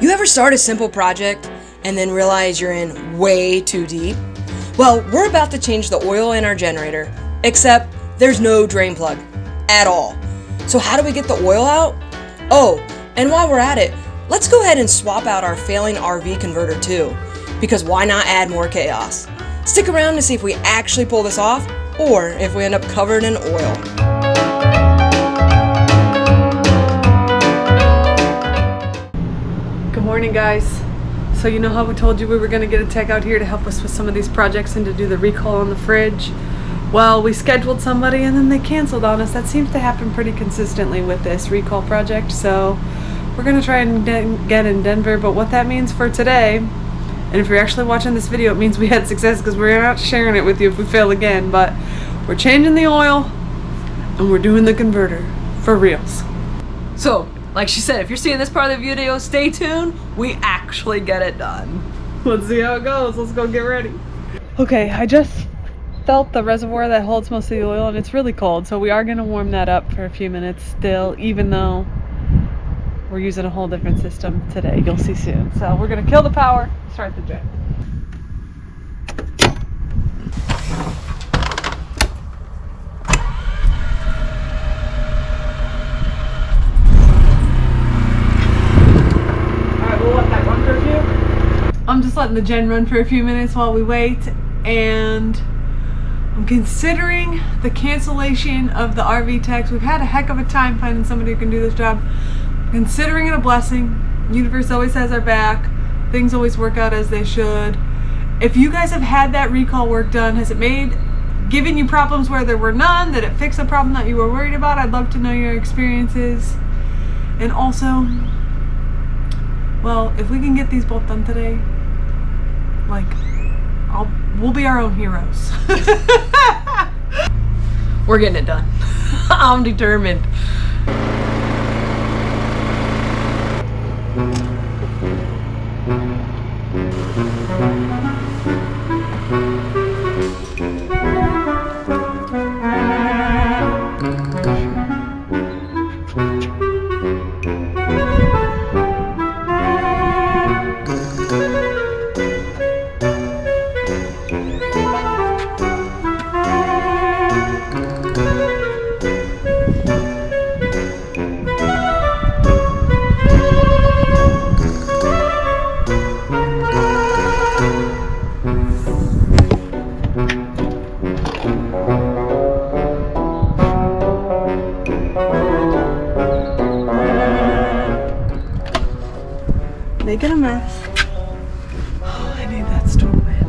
You ever start a simple project and then realize you're in way too deep? Well, we're about to change the oil in our generator, except there's no drain plug at all. So how do we get the oil out? Oh, and while we're at it, let's go ahead and swap out our failing RV converter too, because why not add more chaos? Stick around to see if we actually pull this off, or if we end up covered in oil. Good morning, guys. So you know how we told you we were going to get a tech out here to help us with some of these projects and to do the recall on the fridge? Well, we scheduled somebody and then they canceled on us. That seems to happen pretty consistently with this recall project, so we're going to try and get in Denver. But what that means for today, and if you're actually watching this video, it means we had success because we're not sharing it with you if we fail again, but we're changing the oil and we're doing the converter for reals. So like she said, if you're seeing this part of the video, stay tuned. We actually get it done. Let's see how it goes. Let's go get ready. Okay, I just felt the reservoir that holds most of the oil and it's really cold, so we are going to warm that up for a few minutes still, even though we're using a whole different system today. You'll see soon. So we're going to kill the power, start the gen. I'm just letting the gen run for a few minutes while we wait, and I'm considering the cancellation of the RV techs. We've had a heck of a time finding somebody who can do this job. I'm considering it a blessing. Universe always has our back. Things always work out as they should. If you guys have had that recall work done, has it given you problems where there were none? Did it fix a problem that you were worried about? I'd love to know your experiences. And also, well, if we can get these both done today, like, we'll be our own heroes. We're getting it done. I'm determined. Making a mess. Oh, I need that storm man.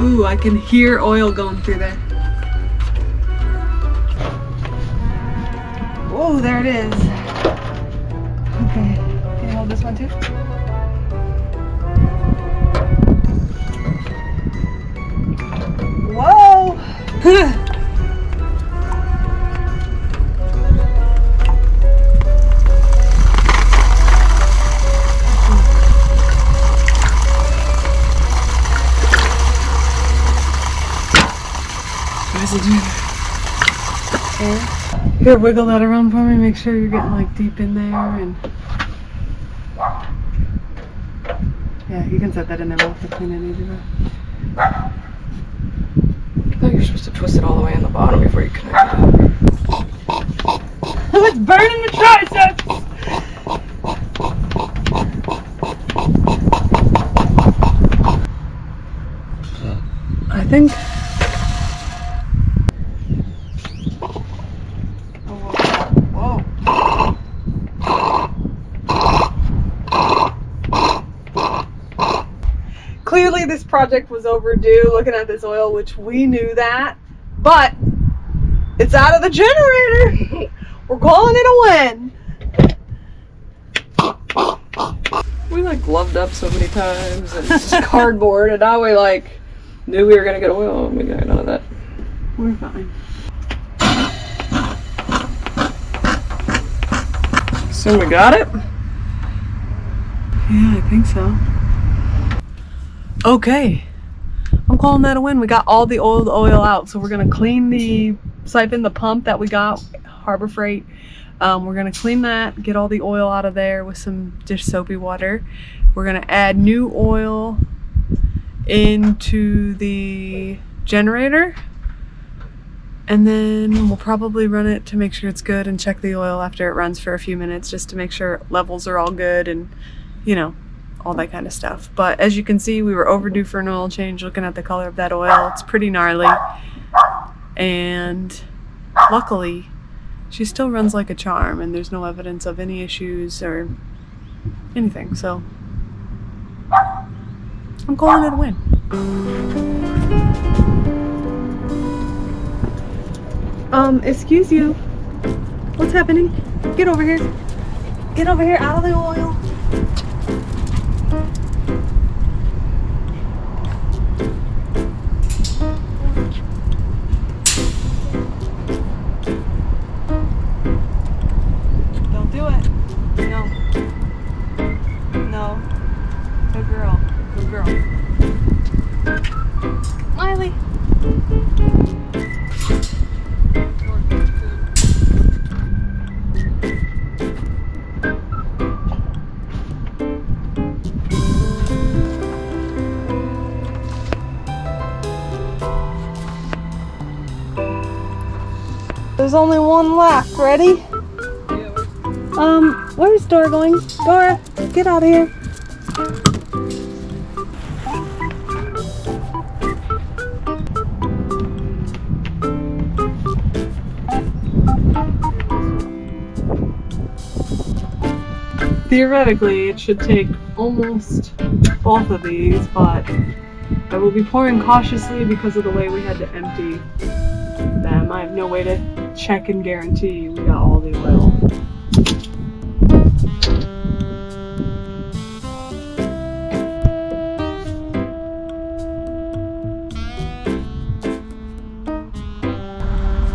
Ooh, I can hear oil going through there. Oh, there it is. Okay, can you hold this one too? Whoa! How's it doing? Okay. Here, wiggle that around for me. Make sure you're getting like deep in there, and yeah, you can set that in there. We'll have to clean it either. I thought you were supposed to twist it all the way in the bottom before you connect it. It's burning the triceps! I think clearly this project was overdue, looking at this oil, which we knew that, but it's out of the generator. We're calling it a win. We like gloved up so many times and it's just cardboard, and now we like knew we were gonna get oil and we got none of that. We're fine. So we got it? Yeah, I think so. Okay. I'm calling that a win. We got all the old oil out. So we're gonna clean the siphon, the pump that we got, Harbor Freight. We're gonna clean that, get all the oil out of there with some dish soapy water. We're gonna add new oil into the generator. And then we'll probably run it to make sure it's good and check the oil after it runs for a few minutes just to make sure levels are all good and, you know, all that kind of stuff. But as you can see, we were overdue for an oil change looking at the color of that oil. It's pretty gnarly. And luckily, she still runs like a charm and there's no evidence of any issues or anything. So I'm calling it a win. Excuse you. What's happening? Get over here. Get over here, out of the oil. Don't do it. No. No. Good girl. Good girl. Miley. There's only one left. Ready? Where's Dora going? Dora, get out of here. Theoretically, it should take almost both of these, but I will be pouring cautiously because of the way we had to empty them. I have no way to check and guarantee we got all the oil.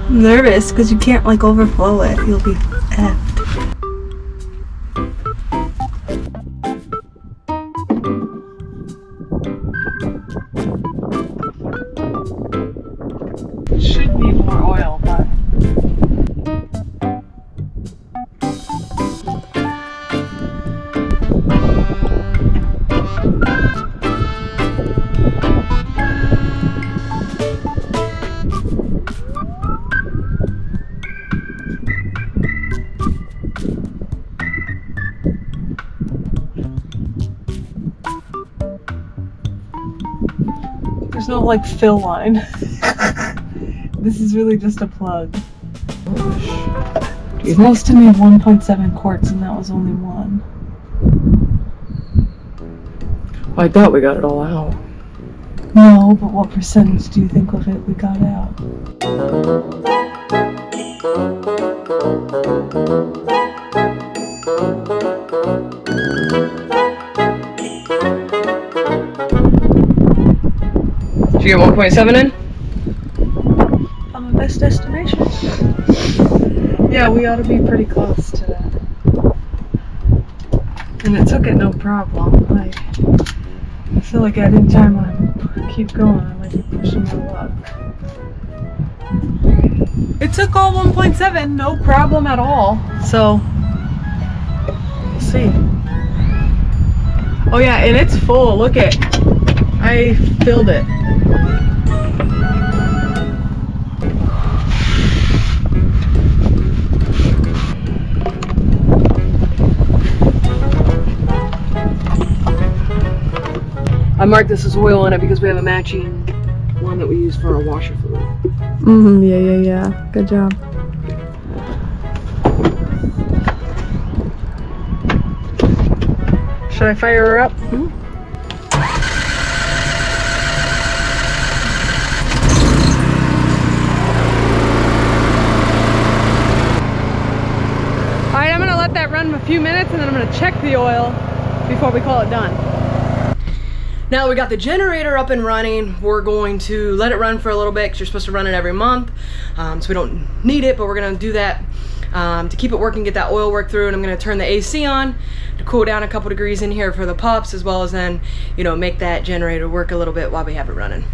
I'm nervous because you can't like overflow it. You'll be effed. Should need more oil, but there's no like fill line. This is really just a plug. You're supposed to need 1.7 quarts and that was only one. I thought we got it all out. No, but what percentage do you think of it we got out? Did you get 1.7 in? On my best estimation. Yeah, we ought to be pretty close to that. And it took it no problem. Like, I feel like at any time I keep going, I might be pushing my luck. It took all 1.7, no problem at all. So, we'll see. Oh yeah, and it's full. Look it. I filled it. I marked this as oil in it because we have a matching one that we use for our washer fluid. Yeah. Good job. Should I fire her up? Alright, I'm gonna let that run a few minutes and then I'm gonna check the oil before we call it done. Now we got the generator up and running. We're going to let it run for a little bit because you're supposed to run it every month. So we don't need it, but we're gonna do that to keep it working, get that oil work through, and I'm gonna turn the AC on to cool down a couple degrees in here for the pups, as well as then, you know, make that generator work a little bit while we have it running.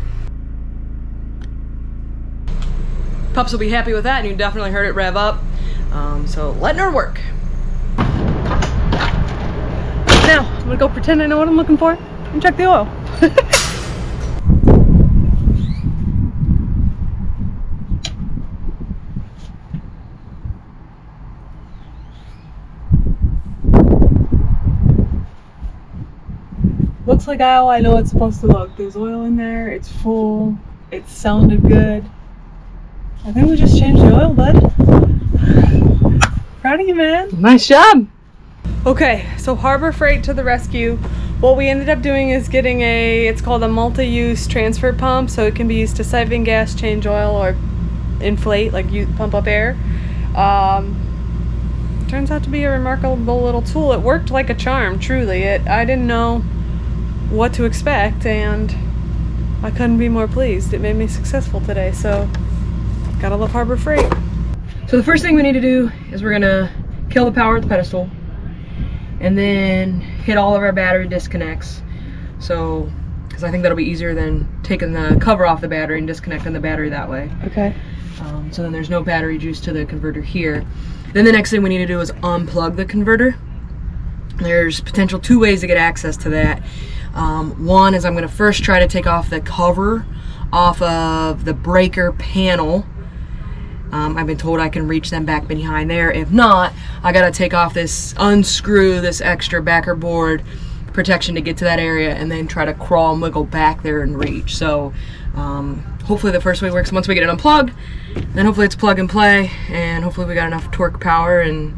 Pups will be happy with that, and you definitely heard it rev up. So letting her work. Now, I'm gonna go pretend I know what I'm looking for and check the oil. Looks like how I know it's supposed to look. There's oil in there, it's full, it sounded good. I think we just changed the oil, bud. Proud of you, man. Nice job. Okay, so Harbor Freight to the rescue. What we ended up doing is getting it's called a multi-use transfer pump, so it can be used to siphon gas, change oil, or inflate, like you pump up air. Turns out to be a remarkable little tool. It worked like a charm, truly. I didn't know what to expect, and I couldn't be more pleased. It made me successful today, so gotta love Harbor Freight. So the first thing we need to do is we're gonna kill the power at the pedestal, and then hit all of our battery disconnects. So, because I think that'll be easier than taking the cover off the battery and disconnecting the battery that way. Okay. So then there's no battery juice to the converter here. Then the next thing we need to do is unplug the converter. There's potential 2 ways to get access to that. One is I'm going to first try to take off the cover off of the breaker panel. I've been told I can reach them back behind there. If not, I got to take off unscrew this extra backer board protection to get to that area, and then try to crawl and wiggle back there and reach. So hopefully the first way works. Once we get it unplugged, then hopefully it's plug and play, and hopefully we got enough torque power and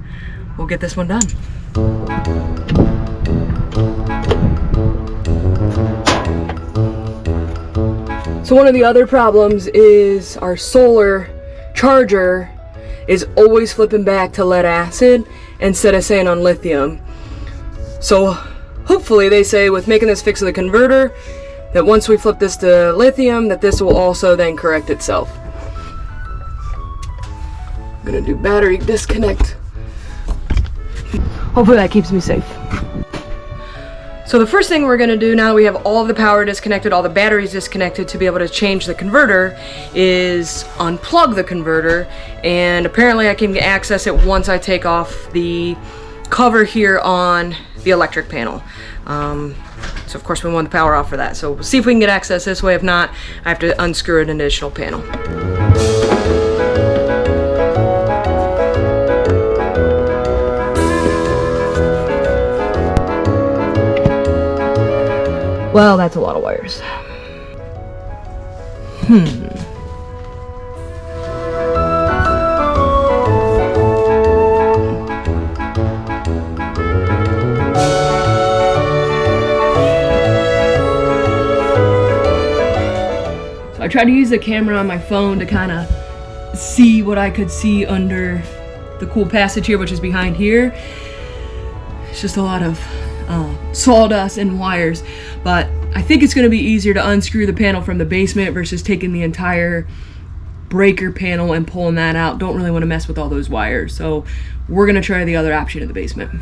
we'll get this one done. So one of the other problems is our solar charger is always flipping back to lead acid instead of staying on lithium. So hopefully they say with making this fix of the converter that once we flip this to lithium, that this will also then correct itself. I'm gonna do battery disconnect. Hopefully that keeps me safe. So the first thing we're gonna do now that we have all of the power disconnected, all the batteries disconnected to be able to change the converter, is unplug the converter, and apparently I can access it once I take off the cover here on the electric panel. So of course we want the power off for that. So we'll see if we can get access this way. If not, I have to unscrew an additional panel. Well, that's a lot of wires. So I tried to use the camera on my phone to kind of see what I could see under the cool passage here, which is behind here. It's just a lot of sawdust and wires, but I think it's going to be easier to unscrew the panel from the basement versus taking the entire breaker panel and pulling that out. Don't really want to mess with all those wires, so we're going to try the other option in the basement.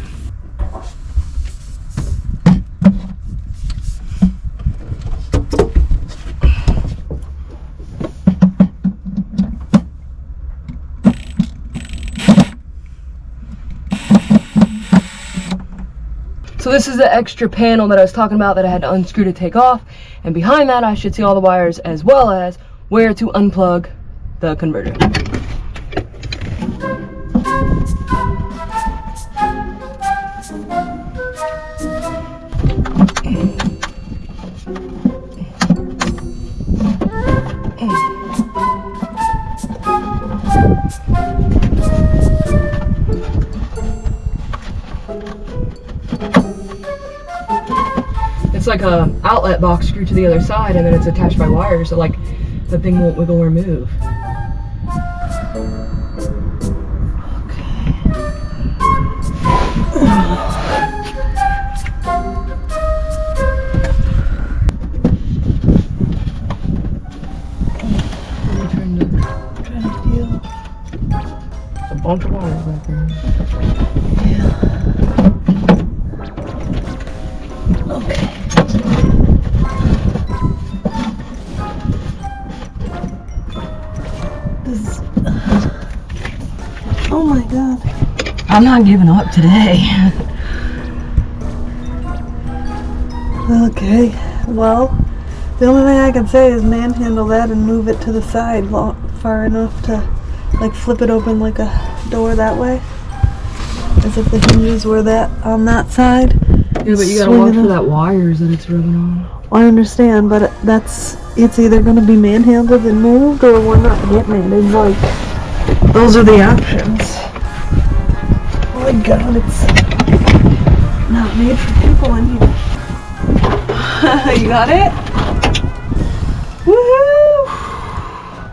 So this is the extra panel that I was talking about that I had to unscrew to take off, and behind that I should see all the wires as well as where to unplug the converter. It's like a outlet box screwed to the other side, and then it's attached by wires, so like the thing won't wiggle or move. bunch of wires back there. Yeah. Okay. This. Oh my god. I'm not giving up today. Okay. Well, the only thing I can say is manhandle that and move it to the side far enough to, like, flip it open like a door that way. As if the hinges were on that side. Yeah, but you gotta watch for that wires that it's rubbing on. Well, I understand, but it's either gonna be manhandled and moved, or we're not getting it. It's like, those are the options. Oh my god, it's not made for people in here. You got it? Woohoo!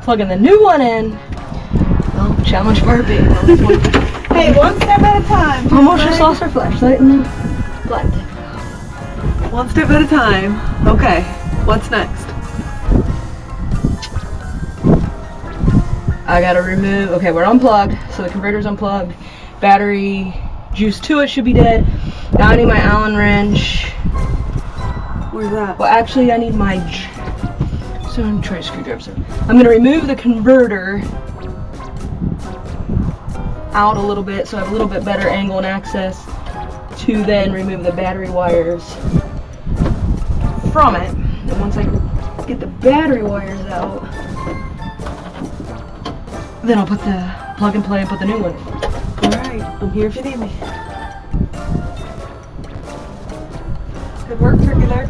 Plugging the new one in. Well, challenge for big. Hey, one step at a time. Almost just lost our flashlight and blind. One step at a time. Okay, what's next? I gotta remove, okay, we're unplugged, so the converter's unplugged. Battery juice to it should be dead. Now I need my Allen wrench. Where's that? Well, actually, I need my, so I'm trying to screwdriver. So I'm gonna remove the converter out a little bit so I have a little bit better angle and access to then remove the battery wires from it. And once I get the battery wires out, then I'll put the plug and play and put the new one in. Alright, I'm here if you need me. Good work, Turkey Lurk.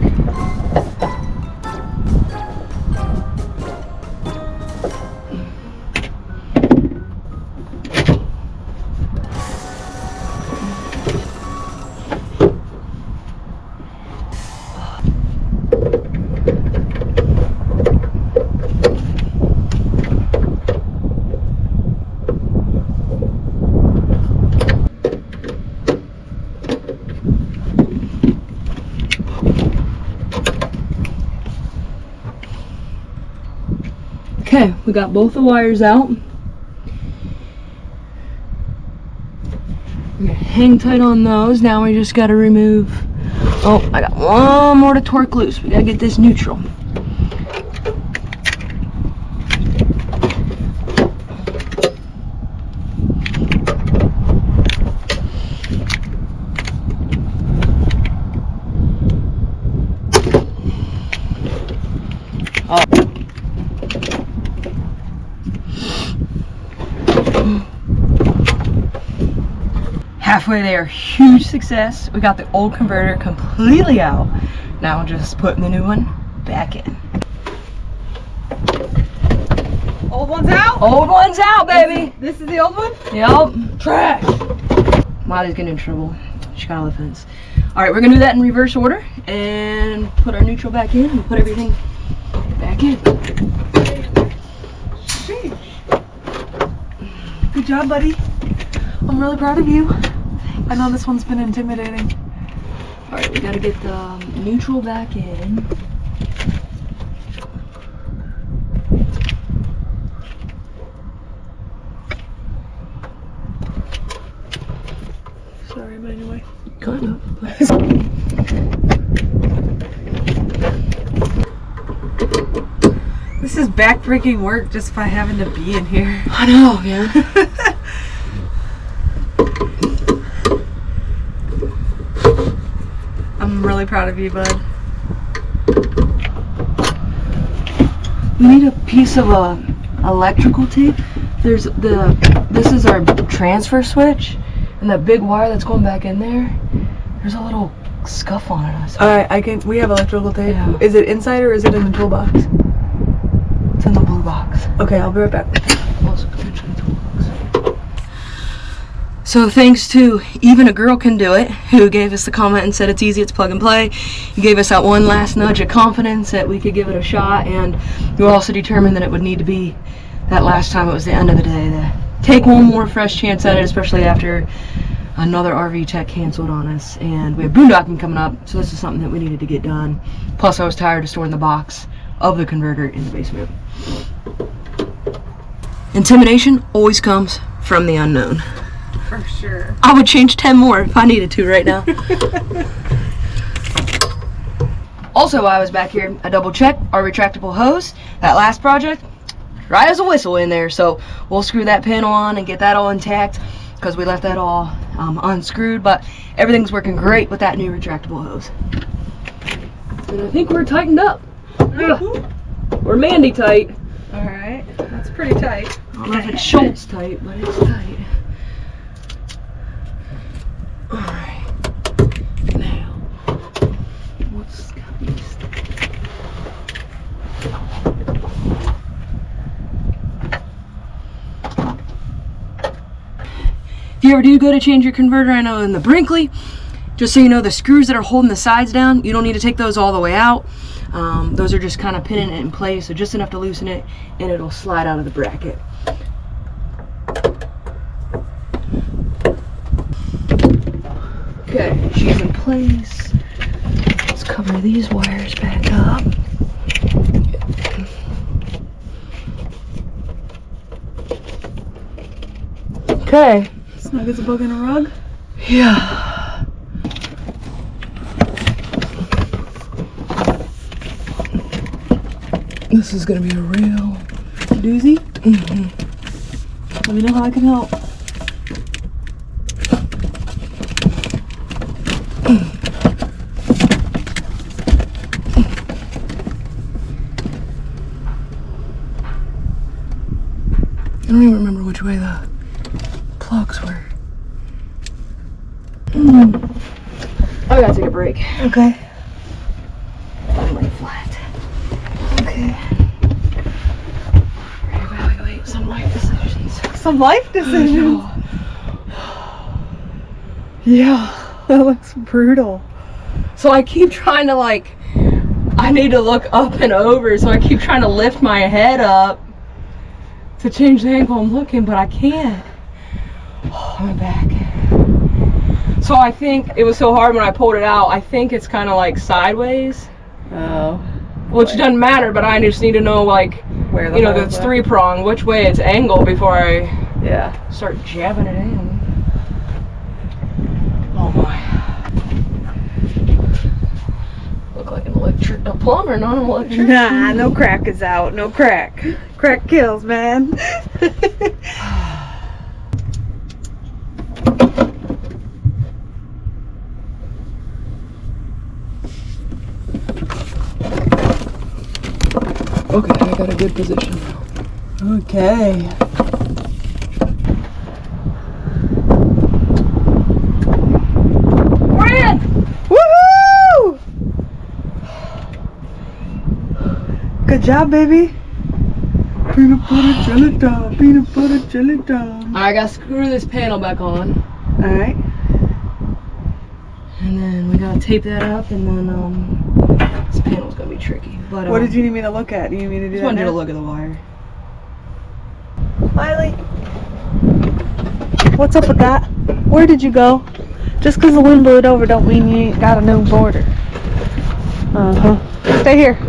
Okay, we got both the wires out. We're gonna hang tight on those. Now we just gotta remove, oh, I got one more to torque loose. We gotta get this neutral. Halfway there, huge success. We got the old converter completely out. Now just putting the new one back in. Old one's out? Old one's out, baby. This is the old one? Yep. Trash. Molly's getting in trouble. She got on the fence. All right, we're gonna do that in reverse order and put our neutral back in and put everything back in. Sheesh. Good job, buddy. I'm really proud of you. I know this one's been intimidating. All right, we gotta get the neutral back in. Sorry, am I in your way? Kind of. This is backbreaking work just by having to be in here. I know, man. I'm really proud of you, bud. We need a piece of electrical tape. This is our transfer switch, and that big wire that's going back in there, there's a little scuff on it. Alright, we have electrical tape. Yeah. Is it inside or is it in the toolbox? It's in the blue box. Okay, I'll be right back. So thanks to Even a Girl Can Do It, who gave us the comment and said it's easy, it's plug and play. You gave us that one last nudge of confidence that we could give it a shot, and you were also determined that it would need to be that last time it was the end of the day to take one more fresh chance at it, especially after another RV tech canceled on us, and we have boondocking coming up, so this is something that we needed to get done. Plus I was tired of storing the box of the converter in the basement. Intimidation always comes from the unknown. For sure. I would change 10 more if I needed to right now. Also, while I was back here, I double checked our retractable hose. That last project, right as a whistle in there. So we'll screw that panel on and get that all intact because we left that all unscrewed. But everything's working great with that new retractable hose. And I think we're tightened up. We're Mandy tight. All right, that's pretty tight. I don't know if it's Schultz tight, but it's tight. All right. Now, what's got me stuck? If you ever do go to change your converter, I know in the Brinkley, just so you know, the screws that are holding the sides down, you don't need to take those all the way out. Those are just kind of pinning it in place, so just enough to loosen it, and it'll slide out of the bracket. Okay, she's in place. Let's cover these wires back up. Okay. Snug as a bug in a rug? Yeah. This is gonna be a real Doozy? mm-hmm. Let me know how I can help. I don't even remember which way the plugs were. I gotta take a break. Okay. I'm laying flat. Okay. Reevaluate some life decisions. Some life decisions. Yeah, that looks brutal. So I keep trying to I need to look up and over, so I keep trying to lift my head up to change the angle I'm looking, but I can't. Oh, my back. So I think it was so hard when I pulled it out, I think it's kind of sideways. Oh. Which doesn't matter, but I just need to know Where the that's three prong, which way it's angled before I start jabbing it in. Oh my. Look like a plumber, not an electrician. Nah, no crack is out. No crack. Crack kills, man. Okay, I got a good position now. Okay. We're in! Woohoo! Good job, baby. Peanut butter jelly time. Peanut butter jelly time. I gotta screw this panel back on. Alright. And then we gotta tape that up, and then this panel's gonna be tricky. But What did you need me to look at? Do you need me to do just that wanted you to now? look at the wire. Miley, what's up with that? Where did you go? Just because the wind blew it over don't mean you ain't got a new border. Stay here.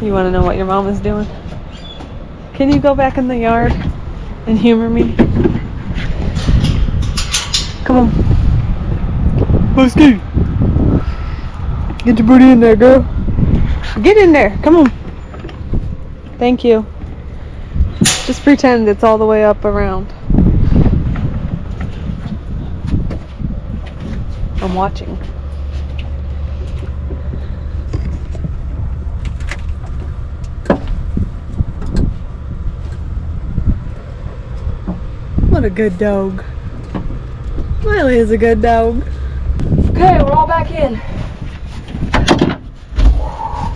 You want to know what your mom is doing? Can you go back in the yard and humor me? Come on. Let's go. Get your booty in there, girl. Get in there. Come on. Thank you. Just pretend it's all the way up around. I'm watching. What a good dog. Miley is a good dog. Okay, we're all back in.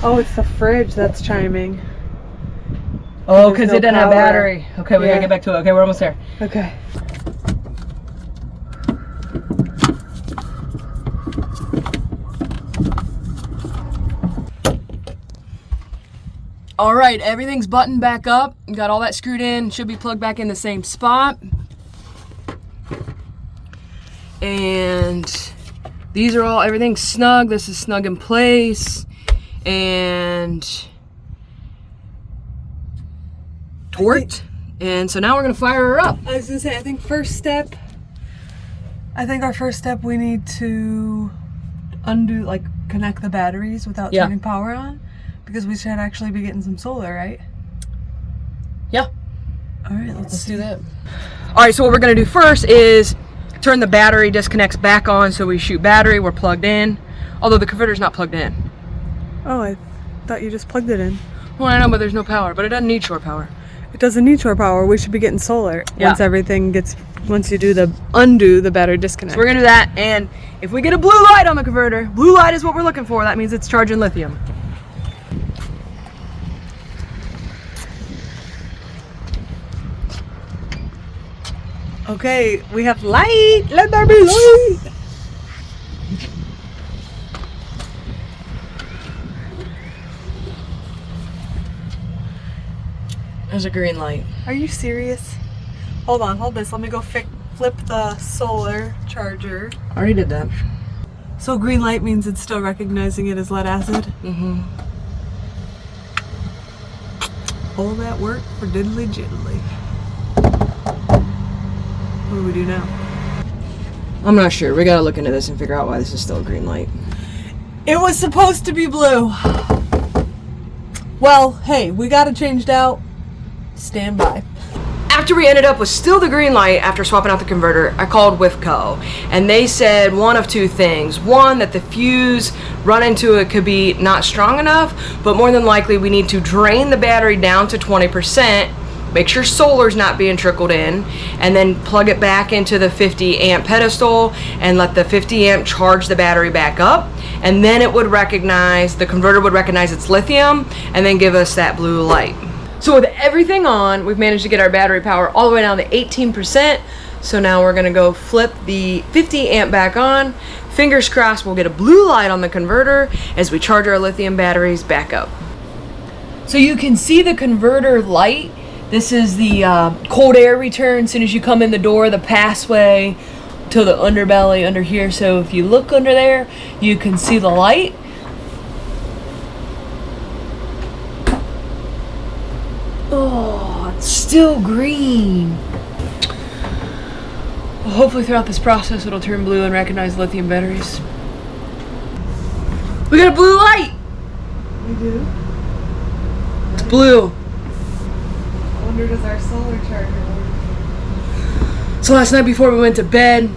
Oh, it's the fridge that's chiming. Oh, There's because no it didn't have power. battery. Okay, we Yeah. gotta get back to it. Okay, we're almost there. Okay. All right, everything's buttoned back up. Got all that screwed in. Should be plugged back in the same spot. And these are all, everything's snug. This is snug in place. And torqued. And so now we're gonna fire her up. I was gonna say, I think our first step we need to undo, like connect the batteries without turning power on, because we should actually be getting some solar, right? Yeah. All right, Let's do that. All right, so what we're gonna do first is turn the battery disconnects back on, so we shoot battery, we're plugged in, although the converter's not plugged in. Oh, I thought you just plugged it in. Well, I know, but there's no power, but it doesn't need shore power. It doesn't need shore power. We should be getting solar Yeah. once you undo the battery disconnect. So we're gonna do that, and if we get a blue light on the converter, blue light is what we're looking for. That means it's charging lithium. Okay, we have light. Let there be light. There's a green light. Are you serious? Hold on, hold this. Let me go flip the solar charger. I already did that. So green light means it's still recognizing it as lead acid. Mm-hmm. All that work for diddly jiddly. What do we do now? I'm not sure. We gotta look into this and figure out why this is still a green light. It was supposed to be blue. Well, hey, we got it changed out. Stand by. After we ended up with still the green light after swapping out the converter, I called WIFCO, and they said one of two things. One, that the fuse run into it could be not strong enough, but more than likely we need to drain the battery down to 20%, make sure solar's not being trickled in, and then plug it back into the 50 amp pedestal and let the 50 amp charge the battery back up, and then it would recognize, the converter would recognize it's lithium and then give us that blue light. So with everything on, we've managed to get our battery power all the way down to 18%. So now we're gonna go flip the 50 amp back on. Fingers crossed we'll get a blue light on the converter as we charge our lithium batteries back up. So you can see the converter light. This is the cold air return. As soon as you come in the door, the passway to the underbelly under here. So if you look under there, you can see the light. Oh, it's still green. Well, hopefully throughout this process it'll turn blue and recognize lithium batteries. We got a blue light! We do? It's blue. I wonder, does our solar charger work? So last night before we went to bed,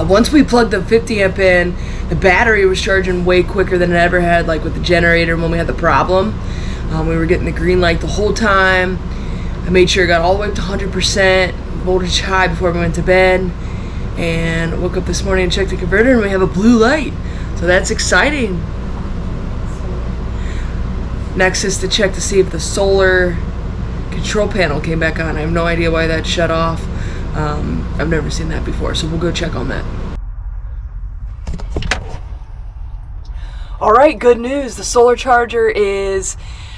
once we plugged the 50 amp in, the battery was charging way quicker than it ever had, like with the generator when we had the problem. We were getting the green light the whole time. I made sure it got all the way up to 100%, voltage high before we went to bed, and woke up this morning and checked the converter and we have a blue light. So that's exciting. Next is to check to see if the solar control panel came back on. I have no idea why that shut off. I've never seen that before, so we'll go check on that. All right, good news. The solar charger is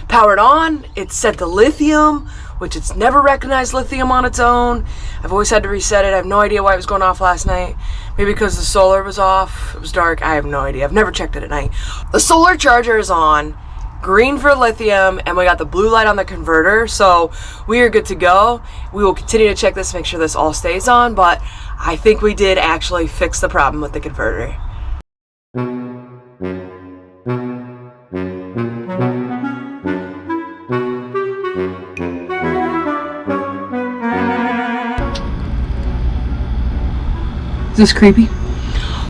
powered on. It's set to lithium, which it's never recognized lithium on its own. I've always had to reset it. I have no idea why it was going off last night. Maybe because the solar was off. It was dark. I have no idea. I've never checked it at night. The solar charger is on, green for lithium, and we got the blue light on the converter, so we are good to go. We will continue to check this, make sure this all stays on, but I think we did actually fix the problem with the converter. Is this creepy?